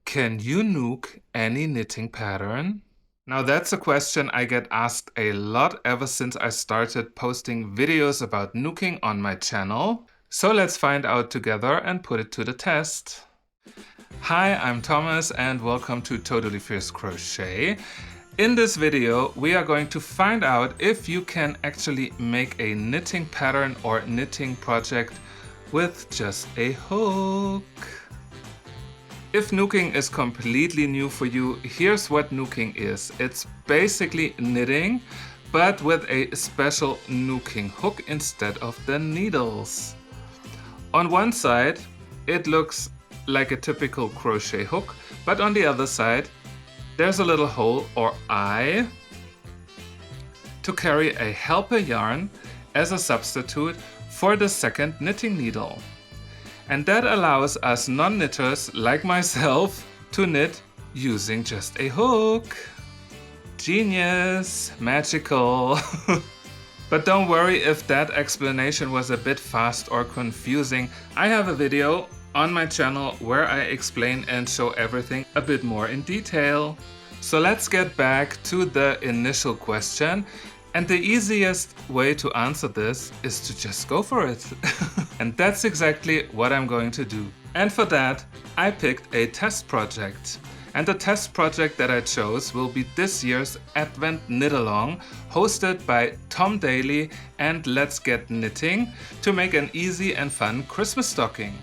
Can you knook any knitting pattern? Now that's a question I get asked a lot ever since I started posting videos about nooking on my channel. So let's find out together and put it to the test. Hi, I'm Thomas and welcome to Totally Fierce Crochet. In this video, we are going to find out if you can actually make a knitting pattern or knitting project with just a hook. If nooking is completely new for you, here's what nooking is. It's basically knitting, but with a special nooking hook instead of the needles. On one side, it looks like a typical crochet hook, but on the other side, there's a little hole or eye to carry a helper yarn as a substitute for the second knitting needle. And that allows us non-knitters like myself to knit using just a hook. Genius, magical. But don't worry if that explanation was a bit fast or confusing. I have a video on my channel where I explain and show everything a bit more in detail. So let's get back to the initial question. And the easiest way to answer this is to just go for it. And that's exactly what I'm going to do. And for that, I picked a test project. And the test project that I chose will be this year's Advent Knit Along, hosted by Tom Daley and Let's Get Knitting, to make an easy and fun Christmas stocking.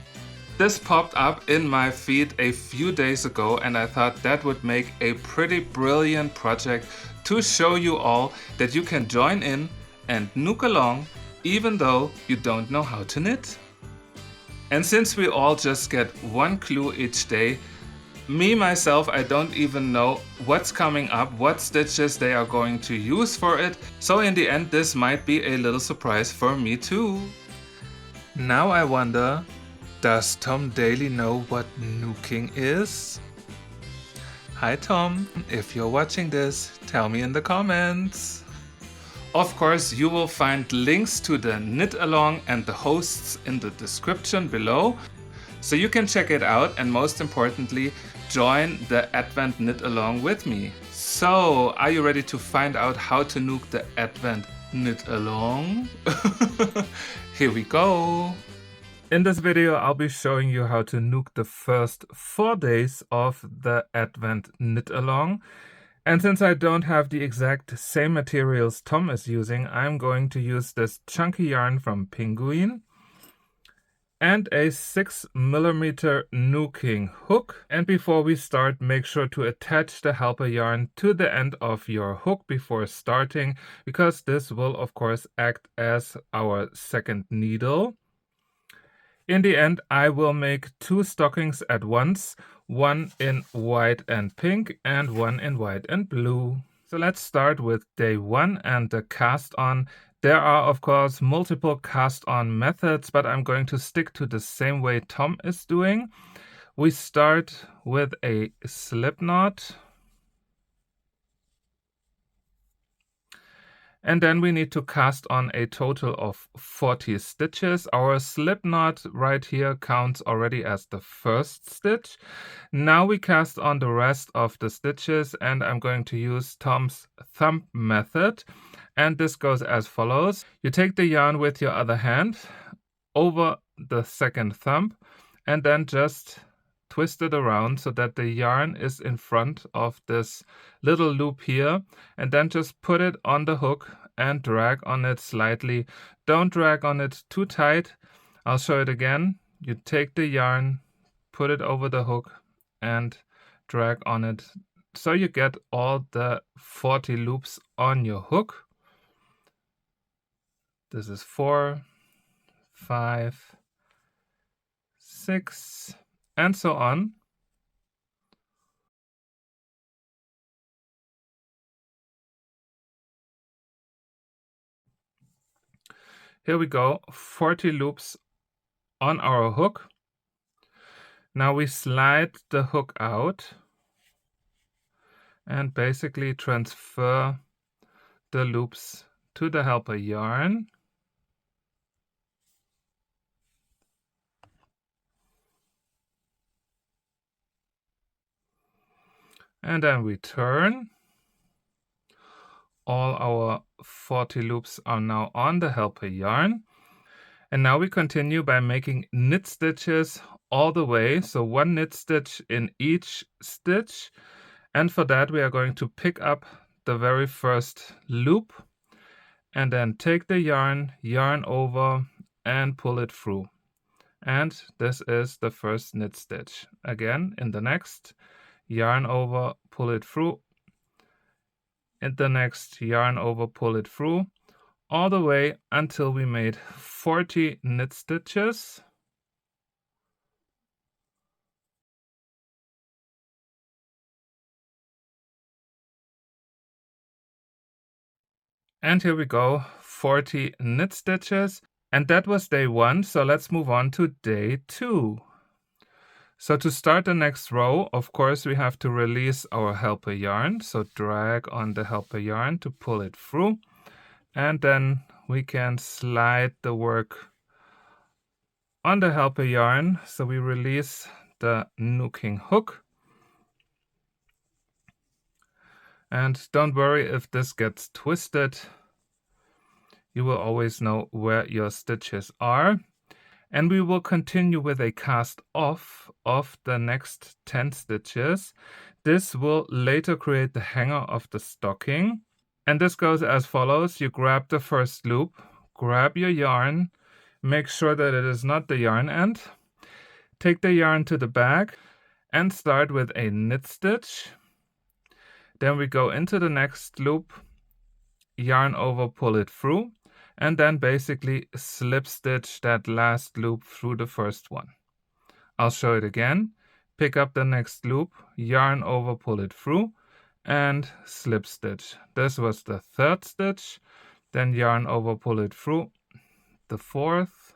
This popped up in my feed a few days ago and I thought that would make a pretty brilliant project to show you all that you can join in and knook along even though you don't know how to knit. And since we all just get one clue each day, myself, I don't even know what's coming up, what stitches they are going to use for it. So in the end, this might be a little surprise for me too. Now I wonder, does Tom Daley know what nooking is? Hi Tom, if you're watching this, tell me in the comments. Of course, you will find links to the knit along and the hosts in the description below, so you can check it out and most importantly, join the Advent Knit Along with me. So, are you ready to find out how to knook the Advent Knit Along? Here we go! In this video, I'll be showing you how to knook the first 4 days of the Advent Knit Along. And since I don't have the exact same materials Tom is using, I'm going to use this chunky yarn from Penguin and a 6mm nooking hook. And before we start, make sure to attach the helper yarn to the end of your hook before starting, because this will of course act as our second needle. In the end, I will make 2 stockings at once, one in white and pink and one in white and blue. So let's start with day 1 and the cast on. There are of course multiple cast on methods, but I'm going to stick to the same way Tom is doing. We start with a slip knot. And then we need to cast on a total of 40 stitches. Our slip knot right here counts already as the first stitch. Now we cast on the rest of the stitches and I'm going to use Tom's thumb method. And this goes as follows. You take the yarn with your other hand over the second thumb and then just twist it around so that the yarn is in front of this little loop here, and then just put it on the hook and drag on it slightly. Don't drag on it too tight. I'll show it again. You take the yarn, put it over the hook and drag on it so you get all the 40 loops on your hook. This is 4, 5, 6, and so on. Here we go, 40 loops on our hook. Now we slide the hook out and basically transfer the loops to the helper yarn. And then we turn. All our 40 loops are now on the helper yarn. And now we continue by making knit stitches all the way. So one knit stitch in each stitch. And for that we are going to pick up the very first loop and then take the yarn, yarn over and pull it through. And this is the first knit stitch. Again, in the next, yarn over, pull it through. In the next, yarn over, pull it through, all the way until we made 40 knit stitches. And here we go, 40 knit stitches. And that was day 1, so let's move on to day 2. So to start the next row, of course, we have to release our helper yarn. So drag on the helper yarn to pull it through. And then we can slide the work on the helper yarn. So we release the knooking hook. And don't worry if this gets twisted. You will always know where your stitches are. And we will continue with a cast off of the next 10 stitches. This will later create the hanger of the stocking. And this goes as follows. You grab the first loop, grab your yarn, make sure that it is not the yarn end. Take the yarn to the back and start with a knit stitch. Then we go into the next loop, yarn over, pull it through, and then basically slip stitch that last loop through the first one. I'll show it again. Pick up the next loop, yarn over, pull it through, and slip stitch. This was the third stitch. Then yarn over, pull it through, the fourth,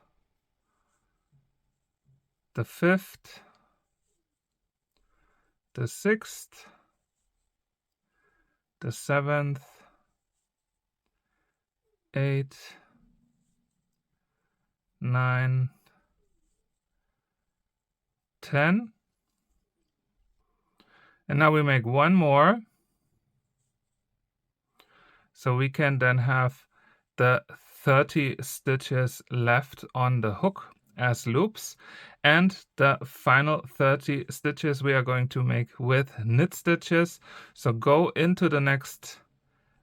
the fifth, the sixth, the seventh, 8, 9, 10. And now we make one more. So we can then have the 30 stitches left on the hook as loops. And the final 30 stitches we are going to make with knit stitches. So go into the next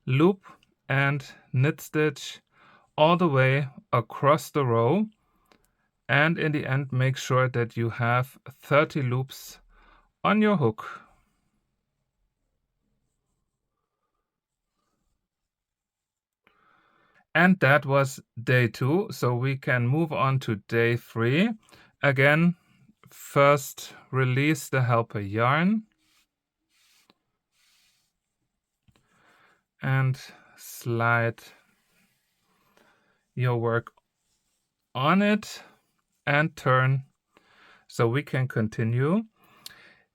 loop and knit stitch all the way across the row, and in the end make sure that you have 30 loops on your hook. And that was day 2, so we can move on to day 3. Again, first release the helper yarn and slide your work on it and turn so we can continue.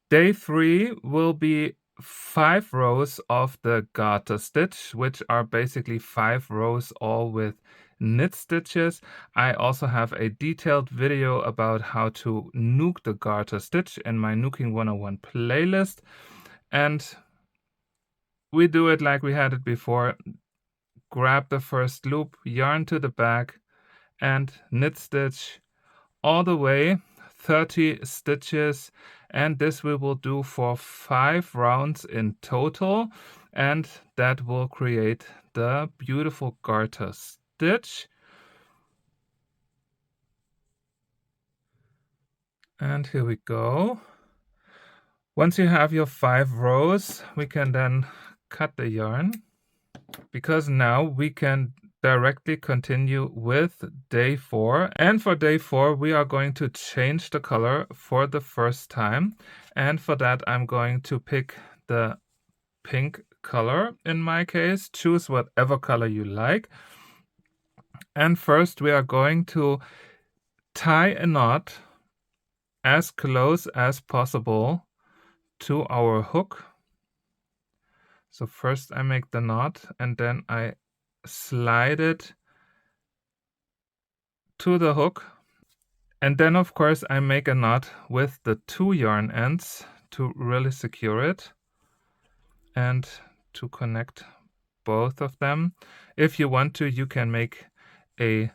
Day 3 will be 5 rows of the garter stitch, which are basically 5 rows all with knit stitches. I also have a detailed video about how to knook the garter stitch in my Knooking 101 playlist. And we do it like we had it before. Grab the first loop, yarn to the back, and knit stitch all the way, 30 stitches, and this we will do for 5 rounds in total, and that will create the beautiful garter stitch. And here we go. Once you have your 5 rows, we can then cut the yarn, because now we can directly continue with day 4. And for day 4, we are going to change the color for the first time. And for that, I'm going to pick the pink color in my case. Choose whatever color you like. And first, we are going to tie a knot as close as possible to our hook. So first I make the knot and then I slide it to the hook, and then of course I make a knot with the 2 yarn ends to really secure it. and to connect both of them. If you want to, you can make a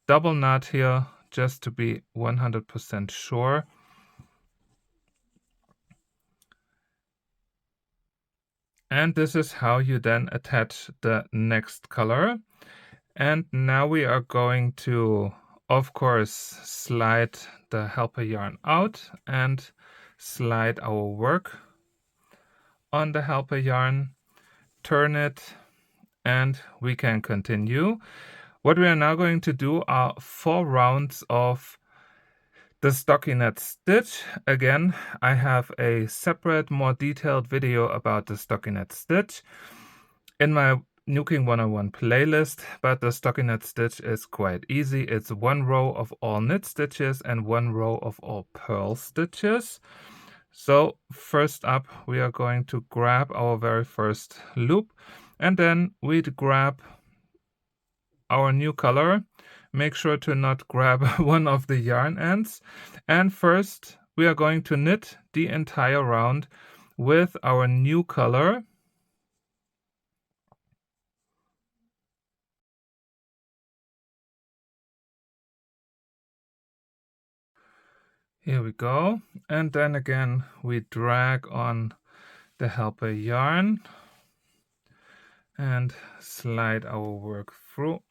double knot here just to be 100% sure. And this is how you then attach the next color. And now we are going to, of course, slide the helper yarn out and slide our work on the helper yarn, turn it, and we can continue. What we are now going to do are 4 rounds of the stockinette stitch. Again, I have a separate, more detailed video about the stockinette stitch in my Knooking 101 playlist, but the stockinette stitch is quite easy. It's 1 row of all knit stitches and 1 row of all purl stitches. So first up, we are going to grab our very first loop, and then we'd grab our new color. Make sure to not grab one of the yarn ends. And first, we are going to knit the entire round with our new color. Here we go. And then again, we drag on the helper yarn and slide our work through.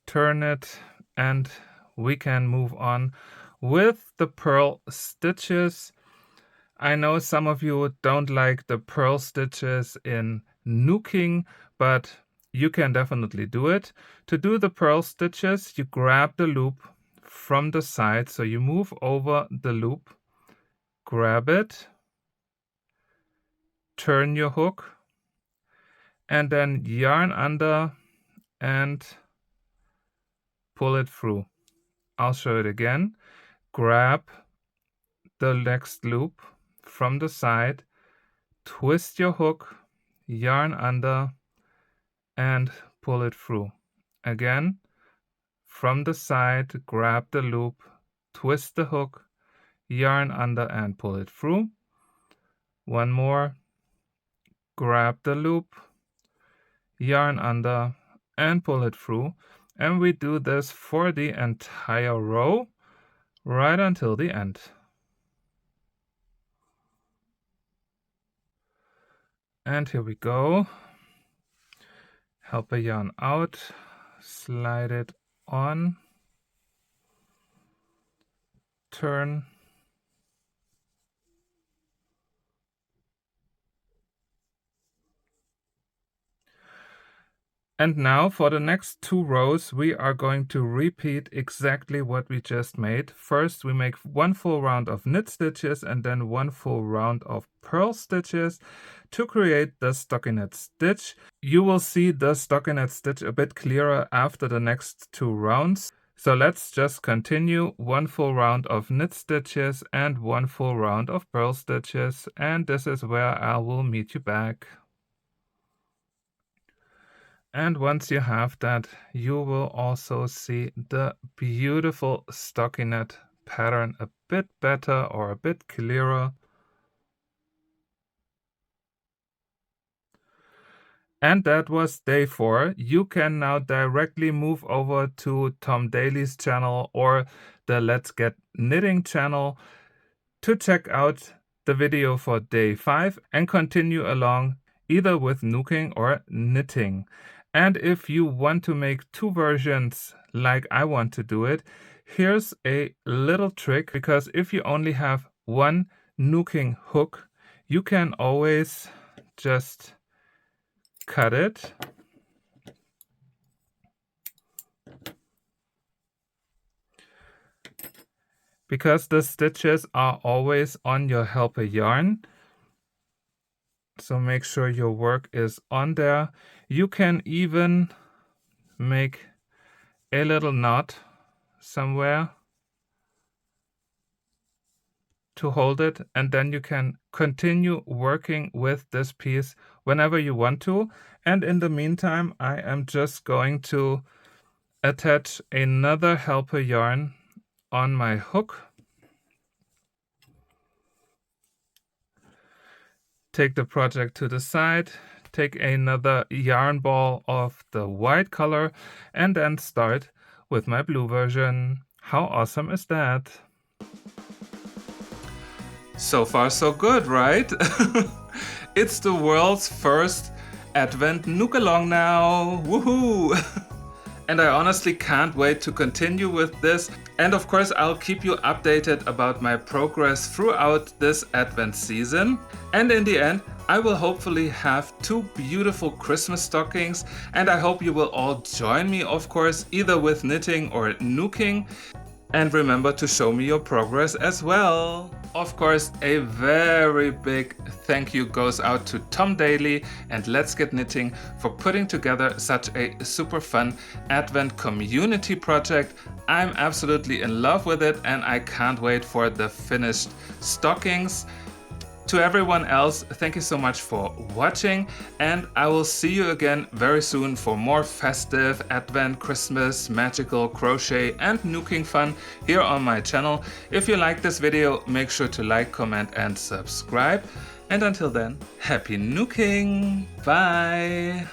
Turn it, and we can move on with the purl stitches. I know some of you don't like the purl stitches in Knooking, but you can definitely do it. To do the purl stitches, you grab the loop from the side, so you move over the loop, grab it, turn your hook, and then yarn under and pull it through. I'll show it again. Grab the next loop from the side, twist your hook, yarn under, and pull it through. Again, from the side, grab the loop, twist the hook, yarn under, and pull it through. One more, grab the loop, yarn under, and pull it through. And we do this for the entire row right until the end. And here we go. Helper yarn out, slide it on, turn, and now for the next 2 rows we are going to repeat exactly what we just made. First we make 1 full round of knit stitches and then 1 full round of purl stitches to create the stockinette stitch. You will see the stockinette stitch a bit clearer after the next 2 rounds. So let's just continue. 1 full round of knit stitches and 1 full round of purl stitches, and this is where I will meet you back. And once you have that, you will also see the beautiful stockinette pattern a bit better or a bit clearer. And that was day 4. You can now directly move over to Tom Daley's channel or the Let's Get Knitting channel to check out the video for day 5 and continue along either with knooking or knitting. And if you want to make 2 versions like I want to do it, here's a little trick, because if you only have 1 knooking hook, you can always just cut it because the stitches are always on your helper yarn. So make sure your work is on there. You can even make a little knot somewhere to hold it, and then you can continue working with this piece whenever you want to. And in the meantime, I am just going to attach another helper yarn on my hook. take the project to the side, take another yarn ball of the white color, and then start with my blue version. How awesome is that? So far so good, right? It's the world's first Advent Knook Along now! Woohoo! And I honestly can't wait to continue with this. And of course, I'll keep you updated about my progress throughout this Advent season. And in the end, I will hopefully have 2 beautiful Christmas stockings. And I hope you will all join me, of course, either with knitting or nooking. And remember to show me your progress as well. Of course, a very big thank you goes out to Tom Daley and Let's Get Knitting for putting together such a super fun Advent community project. I'm absolutely in love with it and I can't wait for the finished stockings. To everyone else, thank you so much for watching, and I will see you again very soon for more festive, Advent, Christmas, magical crochet and nooking fun here on my channel. If you like this video, make sure to like, comment and subscribe. And until then, happy nooking! Bye!